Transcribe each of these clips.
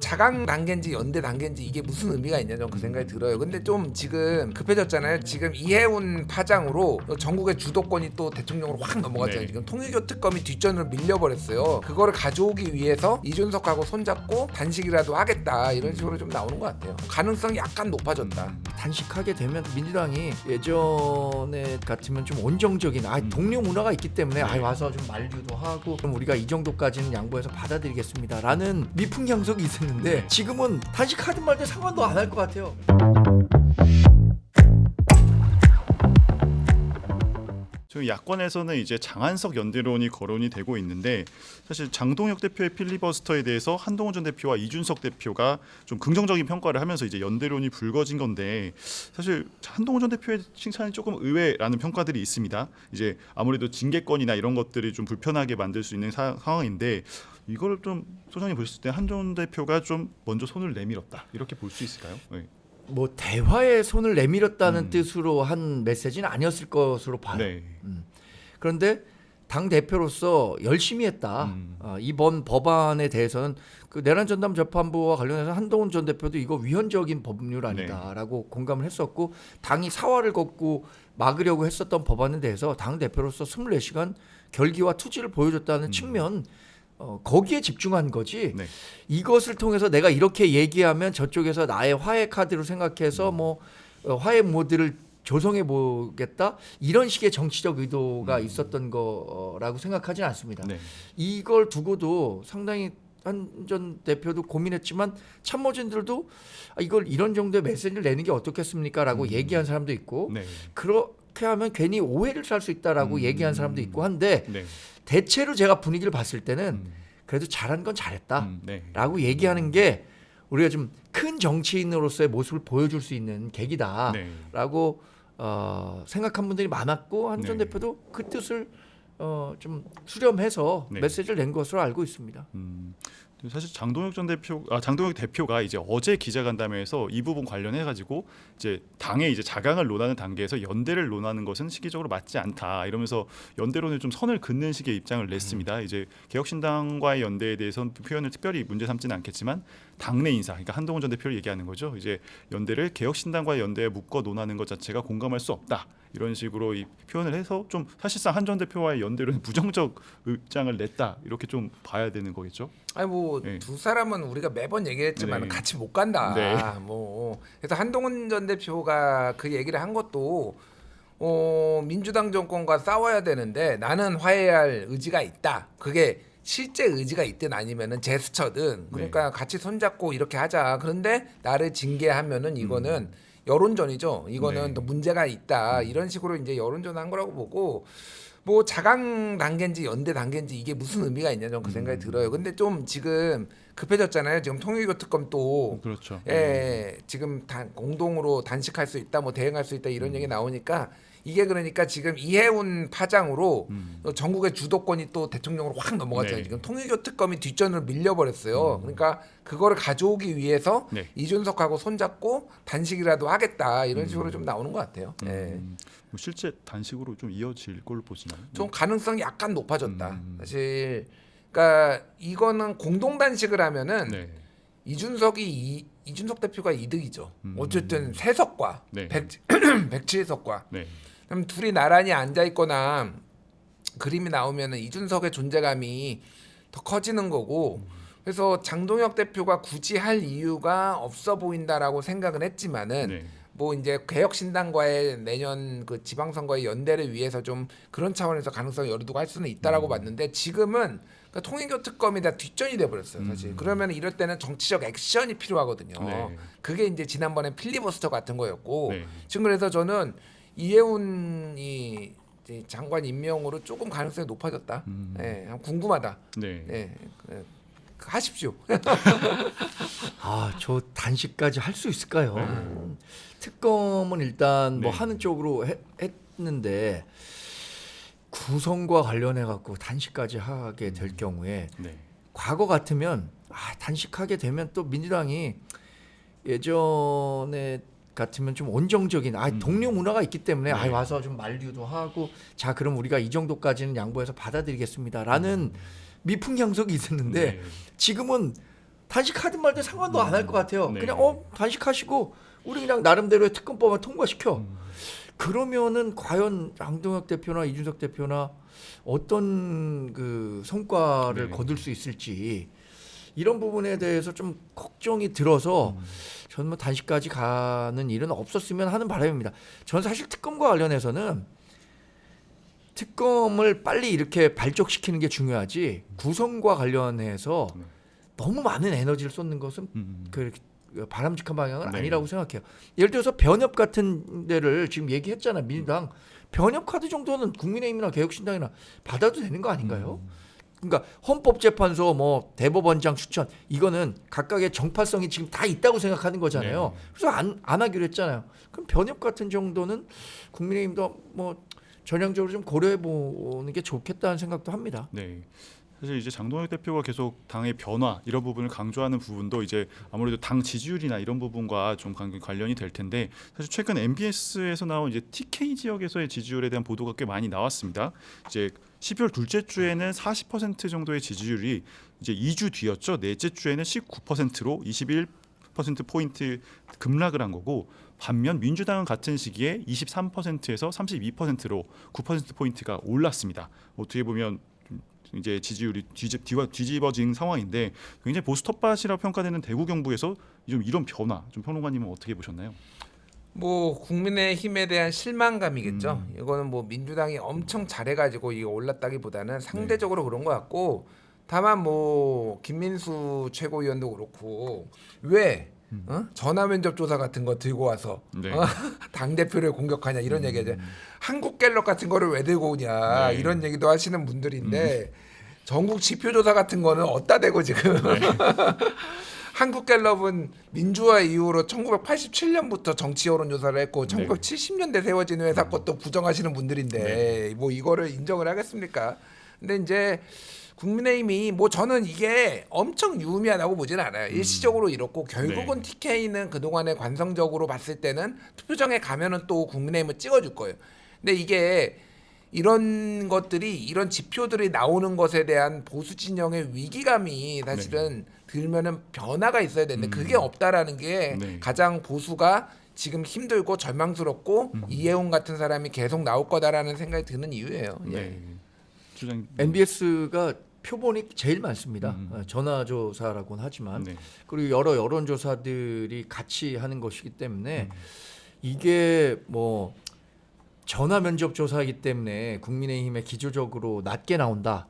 자강 단계인지 연대 단계인지 이게 무슨 의미가 있냐 저는 그 생각이 들어요. 근데 좀 지금 급해졌잖아요. 지금 이해운 파장으로 전국의 주도권이 또 대통령으로 확 넘어갔잖아요. 네. 지금 통일교 특검이 뒷전으로 밀려버렸어요. 그거를 가져오기 위해서 이준석하고 손잡고 단식이라도 하겠다 이런 식으로 좀 나오는 것 같아요. 가능성이 약간 높아졌다. 단식하게 되면 민주당이 예전에 같으면 좀 온정적인 동료 문화가 있기 때문에 와서 좀 만류도 하고 그럼 우리가 이 정도까지는 양보해서 받아들이겠습니다라는 미풍양속이 있었는데 지금은 단식하든 말든 상관도 안 할 것 같아요. 지금 야권에서는 이제 장한석 연대론이 거론이 되고 있는데 사실 장동혁 대표의 필리버스터에 대해서 한동훈 전 대표와 이준석 대표가 좀 긍정적인 평가를 하면서 이제 연대론이 불거진 건데 사실 한동훈 전 대표의 칭찬이 조금 의외라는 평가들이 있습니다. 이제 아무래도 징계권이나 이런 것들이 좀 불편하게 만들 수 있는 상황인데 이걸 좀 소장님 보셨을 때 한 전 대표가 좀 먼저 손을 내밀었다 이렇게 볼 수 있을까요? 네. 뭐 대화에 손을 내밀었다는 뜻으로 한 메시지는 아니었을 것으로 봐요. 네. 그런데 당 대표로서 열심히 했다. 이번 법안에 대해서는 그 내란 전담 재판부와 관련해서 한동훈 전 대표도 이거 위헌적인 법률 아니다라고 공감을 했었고 당이 사활을 걷고 막으려고 했었던 법안에 대해서 당 대표로서 24시간 결기와 투지를 보여줬다는 측면 거기에 집중한 거지. 네. 이것을 통해서 내가 이렇게 얘기하면 저쪽에서 나의 화해 카드로 생각해서 뭐 화해 모드를 조성해 보겠다 이런 식의 정치적 의도가 있었던 거라고 생각하지는 않습니다. 네. 이걸 두고도 상당히 한 전 대표도 고민했지만 참모진들도 이걸 이런 정도의 메시지를 내는 게 어떻겠습니까라고 얘기한 사람도 있고 네. 그렇게 하면 괜히 오해를 살 수 있다라고 얘기한 사람도 있고 한데 네. 대체로 제가 분위기를 봤을 때는 그래도 잘한 건 잘했다라고 네. 얘기하는 게 우리가 좀 큰 정치인으로서의 모습을 보여줄 수 있는 계기다라고 생각한 분들이 많았고 한 전 네. 대표도 그 뜻을 좀 수렴해서 네. 메시지를 낸 것으로 알고 있습니다. 사실 장동혁 대표가 이제 어제 기자간담회에서 이 부분 관련해 가지고 이제 당의 이제 자강을 논하는 단계에서 연대를 논하는 것은 시기적으로 맞지 않다 이러면서 연대론에 좀 선을 긋는 식의 입장을 냈습니다. 이제 개혁신당과의 연대에 대해서는 표현을 특별히 문제 삼지는 않겠지만 당내 인사, 그러니까 한동훈 전 대표를 얘기하는 거죠. 이제 연대를 개혁신당과의 연대에 묶어 논하는 것 자체가 공감할 수 없다 이런 식으로 이 표현을 해서 좀 사실상 한 전 대표와의 연대론에 부정적 입장을 냈다 이렇게 좀 봐야 되는 거겠죠. 아니 뭐 두 사람은 우리가 매번 얘기했지만 네. 같이 못 간다. 네. 뭐 그래서 한동훈 전 대표가 그 얘기를 한 것도 민주당 정권과 싸워야 되는데 나는 화해할 의지가 있다. 그게 실제 의지가 있든 아니면은 제스처든 그러니까 같이 손잡고 이렇게 하자. 그런데 나를 징계하면은 이거는 여론전이죠. 이거는 네. 또 문제가 있다. 이런 식으로 이제 여론전한 거라고 보고. 뭐 자강 단계인지 연대 단계인지 이게 무슨 의미가 있냐 저는 그 생각이 들어요. 근데 좀 지금 급해졌잖아요. 지금 통일교 특검 또 그렇죠. 지금 공동으로 단식할 수 있다, 뭐 대응할 수 있다 이런 얘기 나오니까 이게 그러니까 지금 이해운 파장으로 전국의 주도권이 또 대통령으로 확 넘어갔잖아요. 네. 지금 통일교 특검이 뒷전으로 밀려버렸어요. 그러니까 그거를 가져오기 위해서 네. 이준석하고 손잡고 단식이라도 하겠다 이런 식으로 좀 나오는 것 같아요. 뭐 실제 단식으로 좀 이어질 걸로 보시나요? 좀 가능성이 약간 높아졌다. 사실 그러니까 이거는 공동 단식을 하면은 네. 이준석 대표가 이득이죠. 어쨌든 세석과 네. 107석과 네. 그럼 둘이 나란히 앉아 있거나 그림이 나오면은 이준석의 존재감이 더 커지는 거고. 그래서 장동혁 대표가 굳이 할 이유가 없어 보인다라고 생각은 했지만은 네. 뭐 이제 개혁신당과의 내년 그 지방선거의 연대를 위해서 좀 그런 차원에서 가능성을 열어두고 할 수는 있다라고 봤는데 지금은 그 통일교 특검이 다 뒷전이 돼버렸어요 사실. 그러면 이럴 때는 정치적 액션이 필요하거든요. 네. 그게 이제 지난번에 필리버스터 같은 거였고 네. 지금 그래서 저는 이해운이 이제 장관 임명으로 조금 가능성이 높아졌다. 예, 궁금하다. 네. 예, 하십시오. 저 단식까지 할 수 있을까요? 특검은 일단 뭐 네. 하는 쪽으로 했는데 구성과 관련해 갖고 단식까지 하게 될 경우에 네. 과거 같으면 단식하게 되면 또 민주당이 예전에 같으면 좀 온정적인 동료 문화가 있기 때문에 네. 와서 좀 만류도 하고 자 그럼 우리가 이 정도까지는 양보해서 받아들이겠습니다라는 미풍양속이 있었는데 네. 지금은 단식하든 말든 상관도 안 할 것 같아요. 네. 그냥 단식하시고 우리 그냥 나름대로의 특검법을 통과시켜. 그러면은 과연 장동혁 대표나 이준석 대표나 어떤 그 성과를 네. 거둘 수 있을지 이런 부분에 대해서 좀 걱정이 들어서 저는 뭐 단식까지 가는 일은 없었으면 하는 바람입니다. 저는 사실 특검과 관련해서는 특검을 빨리 이렇게 발족시키는 게 중요하지 구성과 관련해서 너무 많은 에너지를 쏟는 것은 그 바람직한 방향은 네. 아니라고 생각해요. 예를 들어서 변협 같은 데를 지금 얘기했잖아. 민주당 변협 카드 정도는 국민의힘이나 개혁신당이나 받아도 되는 거 아닌가요? 그러니까 헌법재판소 뭐 대법원장 추천 이거는 각각의 정파성이 지금 다 있다고 생각하는 거잖아요. 네. 그래서 안 하기로 했잖아요. 그럼 변협 같은 정도는 국민의힘도 뭐 전향적으로 좀 고려해 보는 게 좋겠다는 생각도 합니다. 네. 사실 이제 장동혁 대표가 계속 당의 변화 이런 부분을 강조하는 부분도 이제 아무래도 당 지지율이나 이런 부분과 좀 관련이 될 텐데 사실 최근 MBS에서 나온 이제 TK 지역에서의 지지율에 대한 보도가 꽤 많이 나왔습니다. 이제 12월 둘째 주에는 40% 정도의 지지율이 이제 2주 뒤였죠. 넷째 주에는 19%로 21%포인트 급락을 한 거고 반면 민주당은 같은 시기에 23%에서 32%로 9%포인트가 올랐습니다. 어떻게 보면 이제 지지율이 뒤집어진 상황인데 굉장히 보수 텃밭이라고 평가되는 대구 경북에서 좀 이런 변화 좀 평론가님은 어떻게 보셨나요? 뭐 국민의힘에 대한 실망감이겠죠. 이거는 뭐 민주당이 엄청 잘해가지고 이거 올랐다기보다는 상대적으로 그런 것 같고 다만 뭐 김민수 최고위원도 그렇고 왜 전화면접 조사 같은 거 들고 와서 네. 당 대표를 공격하냐 이런 얘기하죠. 한국갤럽 같은 거를 왜 들고 오냐 네. 이런 얘기도 하시는 분들인데 전국 지표 조사 같은 거는 어디다 대고 지금 한국갤럽은 민주화 이후로 1987년부터 정치 여론 조사를 했고 1970년대 세워진 회사 것도 부정하시는 분들인데 뭐 이거를 인정을 하겠습니까? 근데 이제 국민의힘이 뭐 저는 이게 엄청 유의미하다고 보진 않아요. 일시적으로 이렇고 결국은 TK는 그동안에 관성적으로 봤을 때는 투표장에 가면은 또 국민의힘을 찍어줄 거예요. 근데 이게 이런 것들이 이런 지표들이 나오는 것에 대한 보수 진영의 위기감이 사실은 들면은 변화가 있어야 되는데 그게 없다라는 게 가장 보수가 지금 힘들고 절망스럽고 이해훈 같은 사람이 계속 나올 거다라는 생각이 드는 이유예요. 네. 주장 MBS가 표본이 제일 많습니다. 전화조사라고는 하지만 그리고 여러 여론조사들이 같이 하는 것이기 때문에 이게 뭐 전화 면접 조사이기 때문에 국민의힘에 기조적으로 낮게 나온다.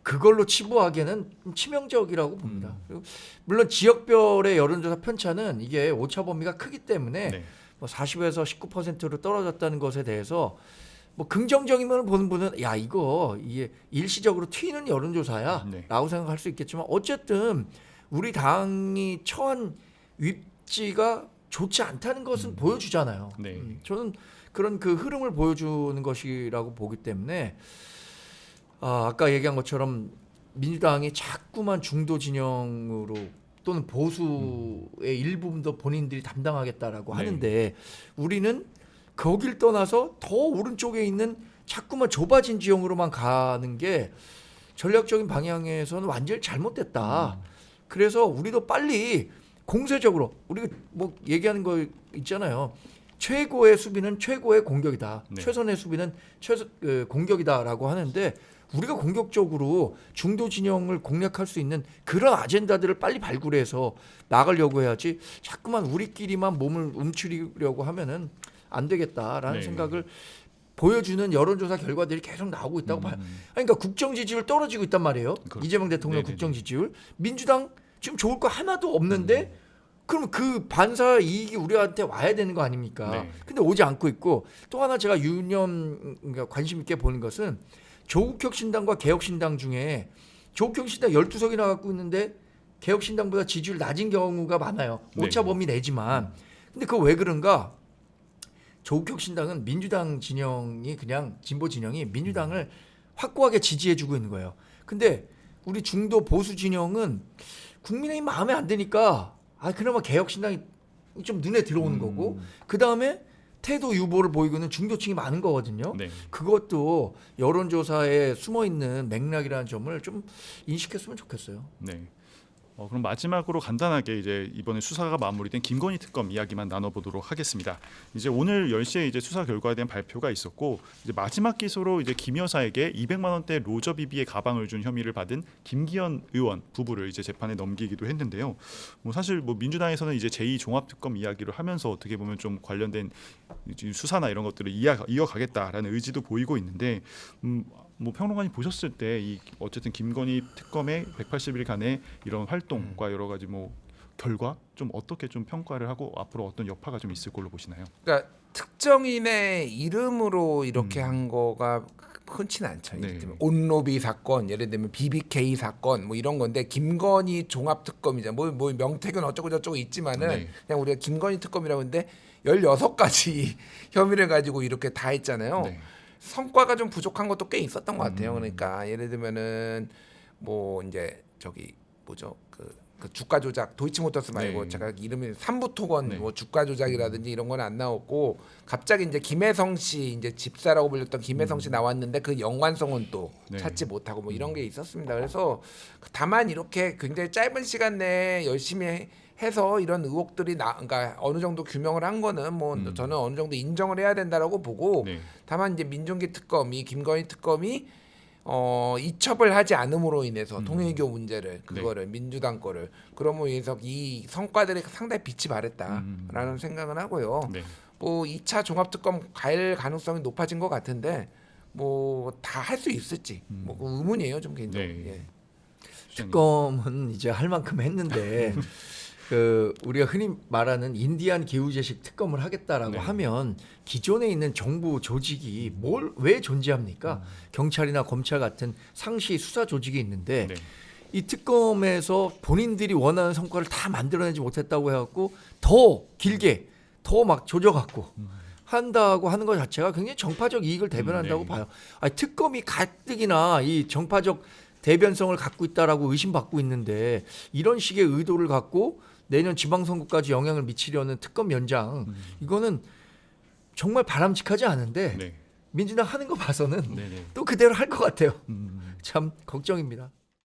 그걸로 치부하기에는 치명적이라고 봅니다. 그리고 물론 지역별의 여론조사 편차는 이게 오차 범위가 크기 때문에 뭐 40에서 19%로 떨어졌다는 것에 대해서 뭐 긍정적이면 보는 분은 야 이거 이게 일시적으로 튀는 여론조사야라고 생각할 수 있겠지만 어쨌든 우리 당이 처한 위치가 좋지 않다는 것은 보여주잖아요. 저는 그런 그 흐름을 보여주는 것이라고 보기 때문에 아까 얘기한 것처럼 민주당이 자꾸만 중도 진영으로 또는 보수의 일부분도 본인들이 담당하겠다라고 하는데 우리는 거길 떠나서 더 오른쪽에 있는 자꾸만 좁아진 지형으로만 가는 게 전략적인 방향에서는 완전히 잘못됐다. 그래서 우리도 빨리 공세적으로 우리가 뭐 얘기하는 거 있잖아요. 최고의 수비는 최고의 공격이다. 최선의 수비는 공격이다라고 하는데 우리가 공격적으로 중도 진영을 공략할 수 있는 그런 아젠다들을 빨리 발굴해서 나가려고 해야지 자꾸만 우리끼리만 몸을 움츠리려고 하면은 안 되겠다라는 생각을 보여주는 여론조사 결과들이 계속 나오고 있다고 봐요. 그러니까 국정 지지율 떨어지고 있단 말이에요. 이재명 대통령 국정 지지율. 민주당 지금 좋을 거 하나도 없는데 그러면 그 반사 이익이 우리한테 와야 되는 거 아닙니까? 근데 오지 않고 있고 또 하나 제가 그러니까 관심 있게 보는 것은 조국혁 신당과 개혁 신당 중에 조국혁 신당 12석이나 갖고 있는데 개혁 신당보다 지지율 낮은 경우가 많아요. 오차 범위 내지만. 근데 그거 왜 그런가? 조국혁 신당은 민주당 진영이 그냥 진보 진영이 민주당을 확고하게 지지해주고 있는 거예요. 근데 우리 중도 보수 진영은 국민의힘 마음에 안 드니까 그나마 개혁 신당이 좀 눈에 들어오는 거고 그 다음에 태도 유보를 보이고 있는 중도층이 많은 거거든요. 네. 그것도 여론조사에 숨어 있는 맥락이라는 점을 좀 인식했으면 좋겠어요. 네. 그럼 마지막으로 간단하게 이제 이번에 수사가 마무리된 김건희 특검 이야기만 나눠보도록 하겠습니다. 이제 오늘 10시에 이제 수사 결과에 대한 발표가 있었고 이제 마지막 기소로 이제 김 여사에게 200만 원대 로저비비의 가방을 준 혐의를 받은 김기현 의원 부부를 이제 재판에 넘기기도 했는데요. 뭐 사실 뭐 민주당에서는 이제 제2 종합특검 이야기를 하면서 어떻게 보면 좀 관련된 수사나 이런 것들을 이어가겠다라는 의지도 보이고 있는데. 뭐 평론가님 보셨을 때 이 어쨌든 김건희 특검의 180일간의 이런 활동과 여러 가지 뭐 결과 좀 어떻게 좀 평가를 하고 앞으로 어떤 여파가 좀 있을 걸로 보시나요? 그러니까 특정인의 이름으로 이렇게 한 거가 흔치는 않죠. 예를 네. 들면 온로비 사건, 예를 들면 BBK 사건 뭐 이런 건데 김건희 종합특검이잖아. 뭐 명태균 어쩌고 저쩌고 있지만은 네. 그냥 우리가 김건희 특검이라고 했는데 16가지 혐의를 가지고 이렇게 다 했잖아요. 네. 성과가 좀 부족한 것도 꽤 있었던 것 같아요. 그러니까 예를 들면은 뭐 이제 저기 뭐죠 그 주가 조작 도이치모터스 말고 네. 제가 이름이 삼부토건 네. 뭐 주가 조작이라든지 이런 건 안 나왔고 갑자기 이제 김혜성 씨 이제 집사라고 불렸던 김혜성 씨 나왔는데 그 연관성은 또 네. 찾지 못하고 뭐 이런 게 있었습니다. 그래서 다만 이렇게 굉장히 짧은 시간 내에 열심히 해서 이런 의혹들이 그러니까 어느 정도 규명을 한 거는 뭐 저는 어느 정도 인정을 해야 된다라고 보고 네. 다만 이제 민중기 특검이 김건희 특검이 이첩을 하지 않음으로 인해서 통일교 문제를 그거를 민주당 거를 그럼으로 인해서 이 성과들이 상당히 빛이 발했다라는 생각은 하고요. 네. 뭐 2차 종합특검 갈 가능성이 높아진 것 같은데 뭐 다 할 수 있을지 뭐 그 의문이에요 좀 개인적으로. 네. 예. 특검은 이제 할 만큼 했는데 그 우리가 흔히 말하는 인디안 기후제식 특검을 하겠다라고 네. 하면 기존에 있는 정부 조직이 뭘 왜 존재합니까? 경찰이나 검찰 같은 상시 수사 조직이 있는데 네. 이 특검에서 본인들이 원하는 성과를 다 만들어내지 못했다고 해갖고 더 길게 더 막 조져갖고 한다고 하는 것 자체가 굉장히 정파적 이익을 대변한다고 네. 봐요. 아니, 특검이 가뜩이나 이 정파적 대변성을 갖고 있다라고 의심받고 있는데 이런 식의 의도를 갖고 내년 지방선거까지 영향을 미치려는 특검 연장 이거는 정말 바람직하지 않은데 네. 민주당 하는 거 봐서는 네. 네. 또 그대로 할 것 같아요. 참 걱정입니다.